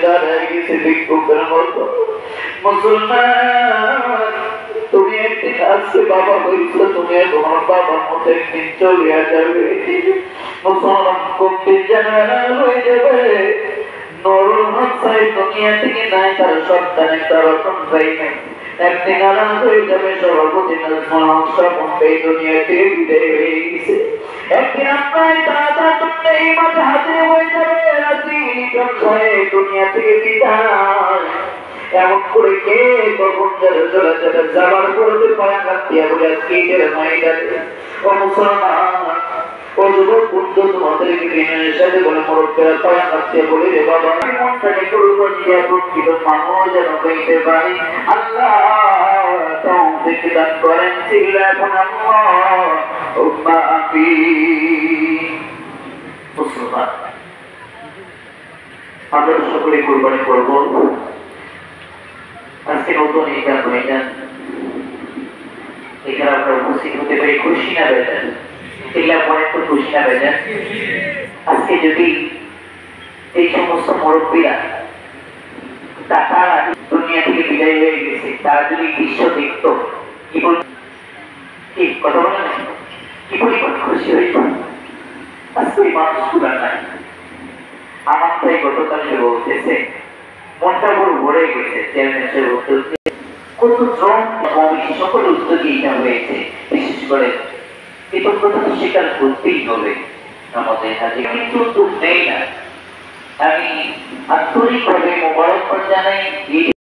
দাঁড়ায় গেছে ভিক্ষুকের মতো। মুসলমান, তুমি একদিন আজকে বাবা হইছো, তুমি তোমার বাবার মতো একদিন চলিয়া যাবে। মুসলমান কোনদিন জেনারেল হয়ে যাবে। নুরুল হক সাহেব দুনিয়া থেকে নাই, তার সন্তান একটা রতন ভাই নাই, একদিন আলাদা হয়ে যাবে। সভাপতি নাজমুল হক স্বপন এই দুনিয়া থেকে বিদায় হয়ে গেছে। একদিন আপনার দাদা তুমি এই মাঠে হাজির হয়ে যাবে। রাত্রি নিজন হয়ে দুনিয়া থেকে বিদায়। এমন করে কে কখন যারা চলে যাবে যাবার করতে পায়া কাটিয়া বলে আজকে এর মাইডাতে। ও মুসলমান, ও যুবক বন্ধু, তোমাদেরকে বিনয়ের সাথে বলে মরক্কেরা পায়া কাটিয়া বলে রে বাবা, মনটাকে করবো দিয়া প্রকৃত মানুষ যেন হইতে পারি। আল্লাহ তৌফিক দান করেন। সিল্লাহুন আল্লাহুম্মা আমিন। মুসলমান, আমরা সকলে কুরবানি করব। আজকে নতুন এটা ময়দান, এখানে আমরা উপস্থিত হতে পেরে খুশি না বেজান? এগুলা মনে তো খুশি না বেজান? আজকে যদি এই সমস্ত মুরব্বীরা তারা দুনিয়া থেকে বিদায় হয়ে গেছে, তারা যদি দৃশ্য দেখত, কি কথা বলে না, কি পরিমাণ খুশি হইত। আজকে ওই মানুষগুলা নাই। আমার তাই গতকাল সে বলতেছে মনটা বড় ভরে গেছে। চেয়ারম্যান সে বলতেছে কত শ্রম সকল উদ্যোগী এটা হয়েছে। বিশেষ করে কৃতজ্ঞতা তো স্বীকার করতেই হবে আমাদের হাতে, কিন্তু উদ্যোগ নেই না। আমি আন্তরিকভাবে মোবারকবাদ জানাই।